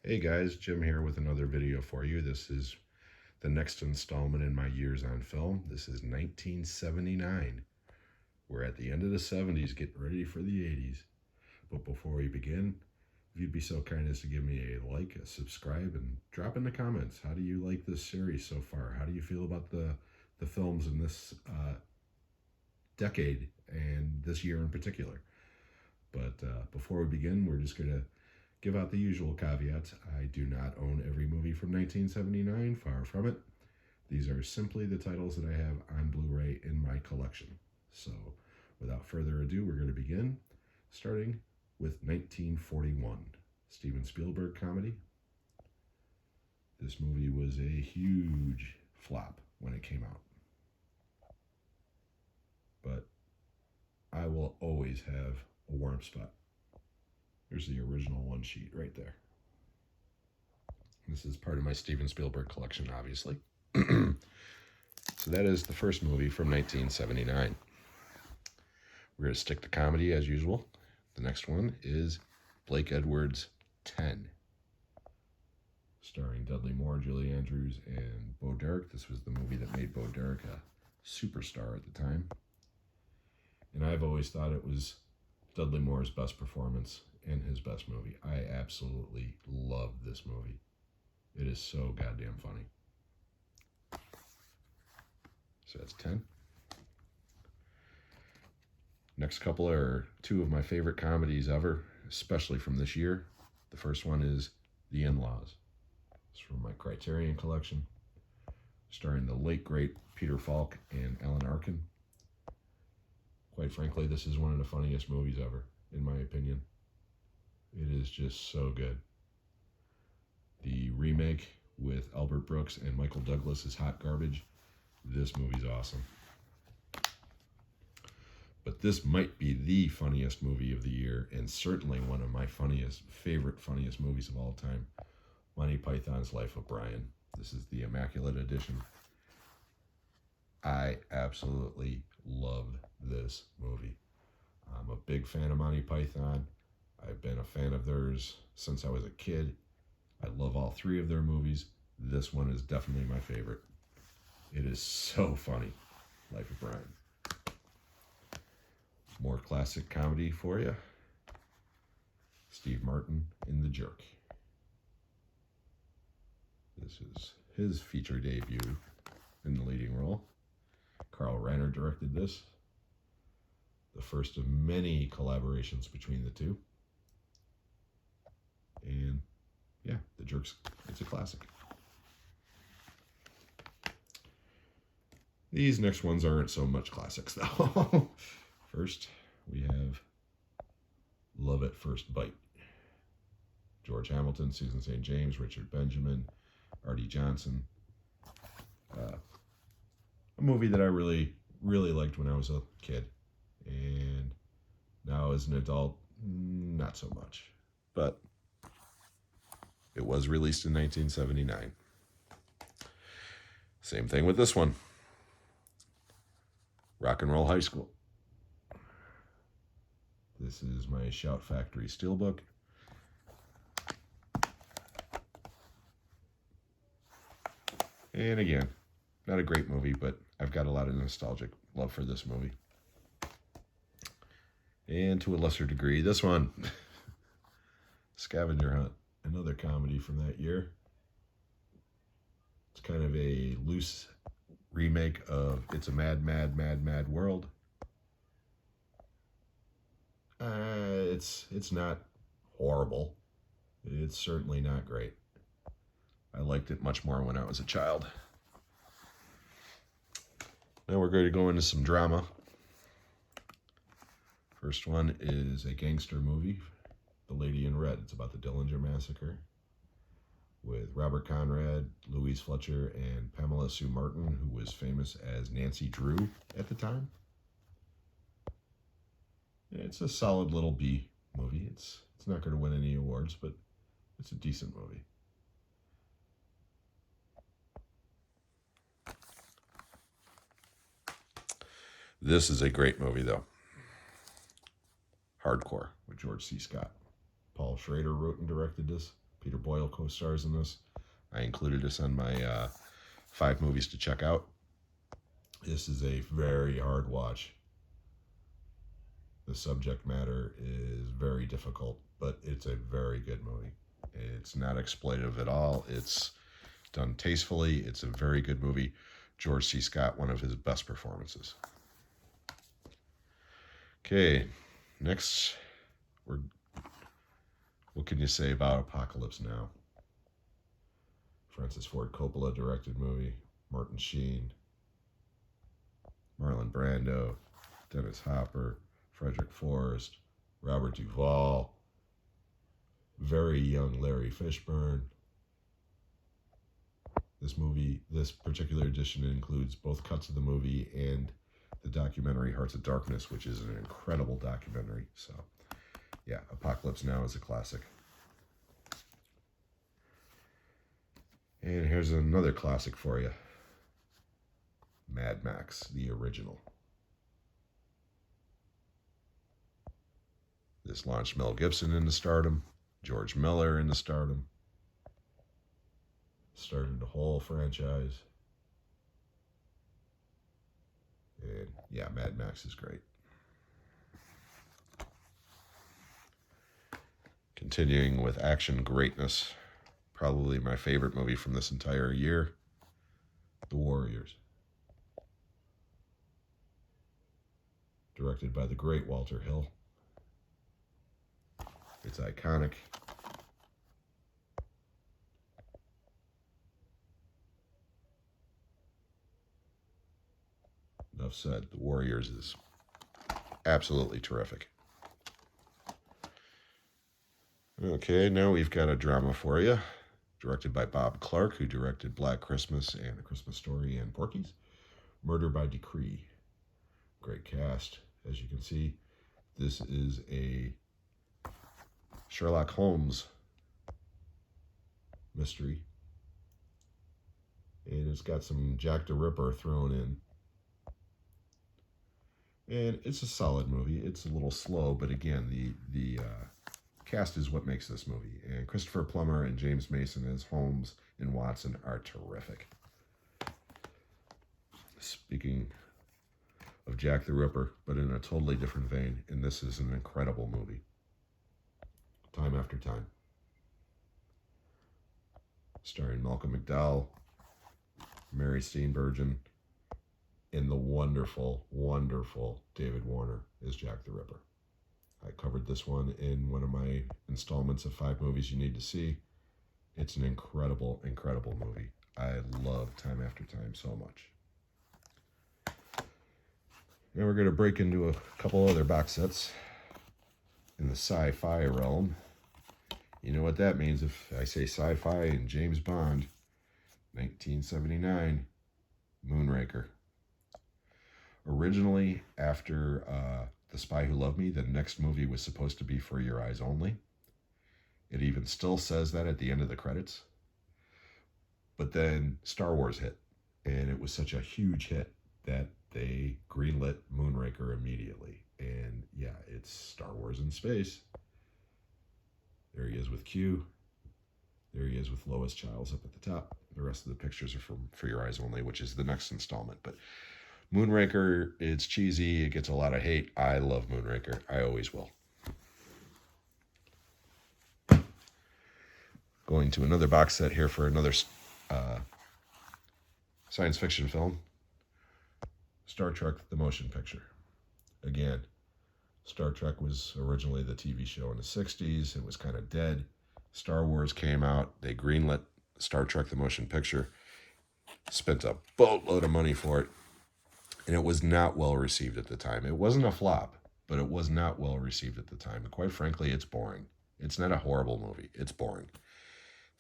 Hey guys, Jim here with another video for you. This is the next installment in my years on film. This is 1979. We're at the end of the 70s, getting ready for the 80s. But before we begin, if you'd be so kind as to give me a like, a subscribe, and drop in the comments. How do you like this series so far? How do you feel about the films in this decade and this year in particular? But before we begin, we're just going to give out the usual caveats. I do not own every movie from 1979, far from it. These are simply the titles that I have on Blu-ray in my collection. So without further ado, we're going to begin, starting with 1941, Steven Spielberg comedy. This movie was a huge flop when it came out. But I will always have a warm spot. Here's the original one sheet right there. This is part of my Steven Spielberg collection, obviously. So that is the first movie from 1979. We're going to stick to comedy as usual. The next one is Blake Edwards' 10, starring Dudley Moore, Julie Andrews, and Bo Derek. This was the movie that made Bo Derek a superstar at the time. And I've always thought it was Dudley Moore's best performance in his best movie. I absolutely love this movie. It is so goddamn funny. So that's 10. Next couple are two of my favorite comedies ever, especially from this year. The first one is The In-Laws. It's from my Criterion collection, starring the late, great Peter Falk and Alan Arkin. Quite frankly, this is one of the funniest movies ever, in my opinion. It is just so good. The remake with Albert Brooks and Michael Douglas is hot garbage. This movie's awesome. But this might be the funniest movie of the year, and certainly one of my favorite funniest movies of all time, Monty Python's Life of Brian. This is the Immaculate Edition. I absolutely loved this movie. I'm a big fan of Monty Python. I've been a fan of theirs since I was a kid. I love all three of their movies. This one is definitely my favorite. It is so funny. Life of Brian. More classic comedy for you. Steve Martin in The Jerk. This is his feature debut in the leading role. Carl Reiner directed this. The first of many collaborations between the two. And yeah, The Jerk's, it's a classic. These next ones aren't so much classics though. First, we have Love at First Bite. George Hamilton, Susan St. James, Richard Benjamin, Artie Johnson. A movie that I really, really liked when I was a kid. And now as an adult, not so much. But it was released in 1979. Same thing with this one. Rock and Roll High School. This is my Shout Factory Steelbook. And again, not a great movie, but I've got a lot of nostalgic love for this movie. And to a lesser degree, this one, Scavenger Hunt, another comedy from that year. It's kind of a loose remake of It's a Mad, Mad, Mad, Mad World. It's not horrible. It's certainly not great. I liked it much more when I was a child. Now we're going to go into some drama. First one is a gangster movie, The Lady in Red. It's about the Dillinger Massacre with Robert Conrad, Louise Fletcher, and Pamela Sue Martin, who was famous as Nancy Drew at the time. It's a solid little B movie. It's not going to win any awards, but it's a decent movie. This is a great movie, though. Hardcore with George C. Scott. Paul Schrader wrote and directed this. Peter Boyle co-stars in this. I included this on my 5 movies to check out. This is a very hard watch. The subject matter is very difficult, but it's a very good movie. It's not exploitive at all. It's done tastefully. It's a very good movie. George C. Scott, one of his best performances. Okay, next, what can you say about Apocalypse Now? Francis Ford Coppola directed movie. Martin Sheen, Marlon Brando, Dennis Hopper, Frederick Forrest, Robert Duvall, very young Larry Fishburne. This particular edition includes both cuts of the movie and the documentary Hearts of Darkness, which is an incredible documentary. So, yeah, Apocalypse Now is a classic. And here's another classic for you. Mad Max, the original. This launched Mel Gibson into stardom, George Miller into stardom, started the whole franchise. And yeah, Mad Max is great. Continuing with action greatness, probably my favorite movie from this entire year, The Warriors. Directed by the great Walter Hill. It's iconic. Enough said. The Warriors is absolutely terrific. Okay, now we've got a drama for you. Directed by Bob Clark, who directed Black Christmas and A Christmas Story and Porky's. Murder by Decree. Great cast. As you can see, this is a Sherlock Holmes mystery. And it's got some Jack the Ripper thrown in. And it's a solid movie. It's a little slow, but again, the cast is what makes this movie. And Christopher Plummer and James Mason as Holmes and Watson are terrific. Speaking of Jack the Ripper, but in a totally different vein, and this is an incredible movie. Time After Time. Starring Malcolm McDowell, Mary Steenburgen, and the wonderful, wonderful David Warner as Jack the Ripper. I covered this one in one of my installments of 5 movies you need to see. It's an incredible, incredible movie. I love Time After Time so much. Now we're going to break into a couple other box sets in the sci-fi realm. You know what that means if I say sci-fi and James Bond, 1979, Moonraker. Originally, after The Spy Who Loved Me, the next movie was supposed to be For Your Eyes Only. It even still says that at the end of the credits. But then Star Wars hit, and it was such a huge hit that they greenlit Moonraker immediately. And yeah, it's Star Wars in space. There he is with Q. There he is with Lois Chiles up at the top. The rest of the pictures are from For Your Eyes Only, which is the next installment. But Moonraker, it's cheesy. It gets a lot of hate. I love Moonraker. I always will. Going to another box set here for another science fiction film. Star Trek, the motion picture. Again, Star Trek was originally the TV show in the 60s. It was kind of dead. Star Wars came out. They greenlit Star Trek, the motion picture. Spent a boatload of money for it. And it was not well received at the time. It wasn't a flop, but it was not well received at the time. And quite frankly, it's boring. It's not a horrible movie. It's boring.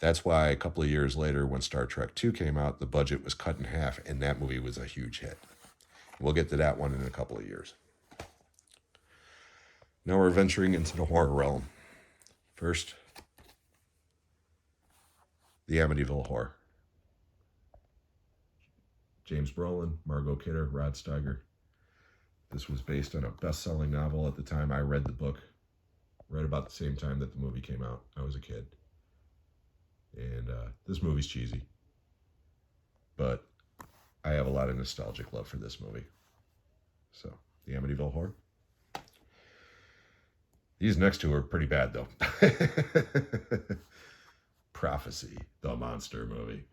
That's why a couple of years later, when Star Trek II came out, the budget was cut in half, and that movie was a huge hit. We'll get to that one in a couple of years. Now we're venturing into the horror realm. First, the Amityville Horror. James Brolin, Margot Kidder, Rod Steiger. This was based on a best-selling novel at the time. I read the book right about the same time that the movie came out. I was a kid. And this movie's cheesy, but I have a lot of nostalgic love for this movie. So, the Amityville Horror. These next two are pretty bad, though. Prophecy, the monster movie.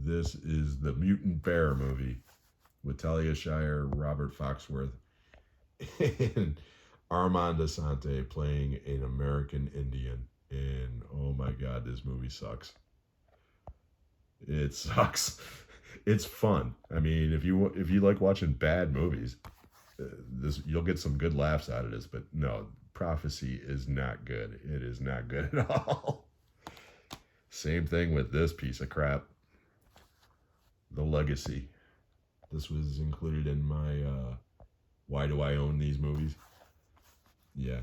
This is the Mutant Bear movie with Talia Shire, Robert Foxworth, and Armand Assante playing an American Indian. And oh my God, this movie sucks. It sucks. It's fun. I mean, if you like watching bad movies, this you'll get some good laughs out of this. But no, Prophecy is not good. It is not good at all. Same thing with this piece of crap. The Legacy. This was included in my why do I own these movies? Yeah.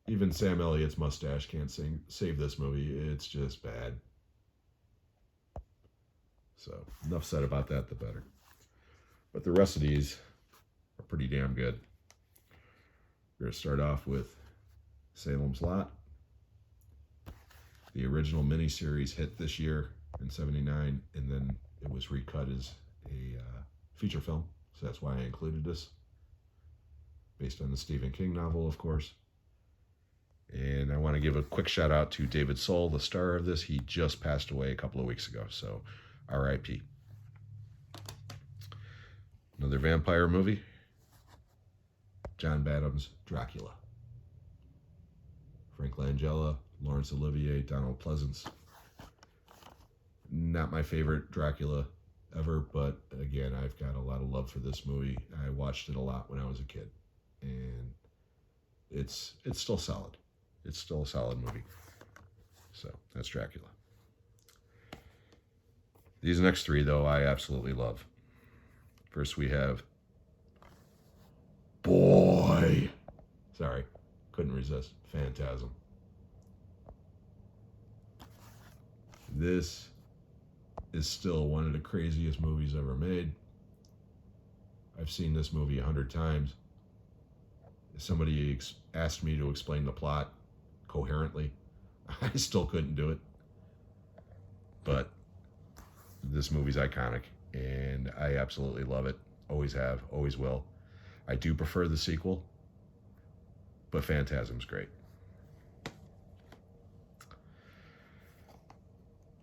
Even Sam Elliott's mustache can't save this movie. It's just bad. So, enough said about that, the better. But the rest of these are pretty damn good. We're going to start off with Salem's Lot. The original miniseries hit this year in '79, and then it was recut as a feature film. So that's why I included this. Based on the Stephen King novel, of course. And I want to give a quick shout out to David Soul, the star of this. He just passed away a couple of weeks ago, so R.I.P. Another vampire movie. John Badham's Dracula. Frank Langella, Laurence Olivier, Donald Pleasance. Not my favorite Dracula ever, but again, I've got a lot of love for this movie. I watched it a lot when I was a kid, and it's still solid. It's still a solid movie. So that's Dracula. These next three, though, I absolutely love. First, we have Boy. Sorry, couldn't resist. Phantasm. This is still one of the craziest movies ever made. I've seen this movie 100 times. If somebody asked me to explain the plot coherently, I still couldn't do it. But this movie's iconic, and I absolutely love it. Always have, always will. I do prefer the sequel, but Phantasm's great.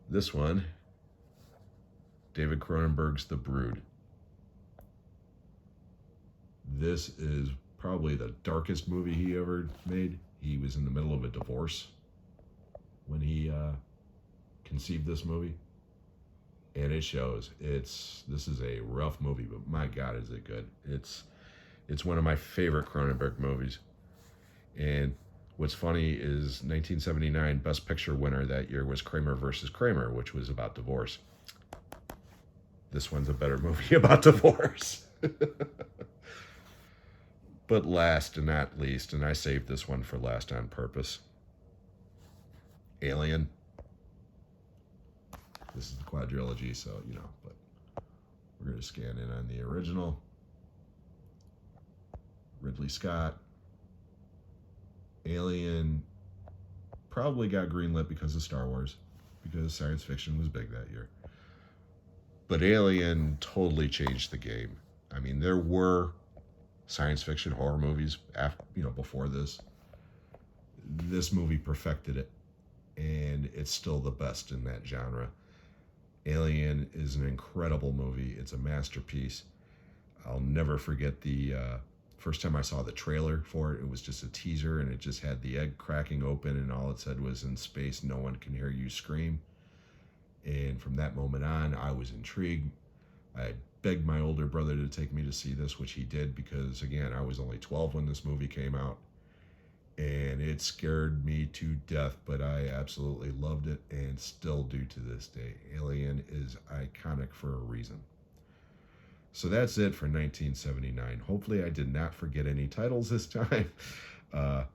This one, David Cronenberg's The Brood. This is probably the darkest movie he ever made. He was in the middle of a divorce when he conceived this movie, and it shows. This is a rough movie, but my God, is it good. It's one of my favorite Cronenberg movies. And what's funny is 1979 Best Picture winner that year was Kramer versus Kramer, which was about divorce. This one's a better movie about divorce. But last and not least, and I saved this one for last on purpose, Alien. This is the quadrilogy, so, but we're going to scan in on the original. Ridley Scott. Alien probably got greenlit because of Star Wars, because science fiction was big that year. But Alien totally changed the game. I mean, there were science fiction horror movies after, before this. This movie perfected it, and it's still the best in that genre. Alien is an incredible movie. It's a masterpiece. I'll never forget the first time I saw the trailer for it. It was just a teaser, and it just had the egg cracking open, and all it said was, "In space, no one can hear you scream." And from that moment on, I was intrigued. I begged my older brother to take me to see this, which he did, because, again, I was only 12 when this movie came out. And it scared me to death, but I absolutely loved it, and still do to this day. Alien is iconic for a reason. So that's it for 1979. Hopefully I did not forget any titles this time. The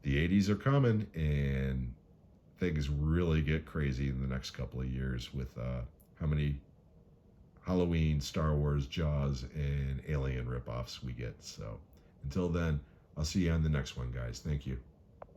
80s are coming, and things really get crazy in the next couple of years with how many Halloween, Star Wars, Jaws, and Alien ripoffs we get. So until then, I'll see you on the next one, guys. Thank you.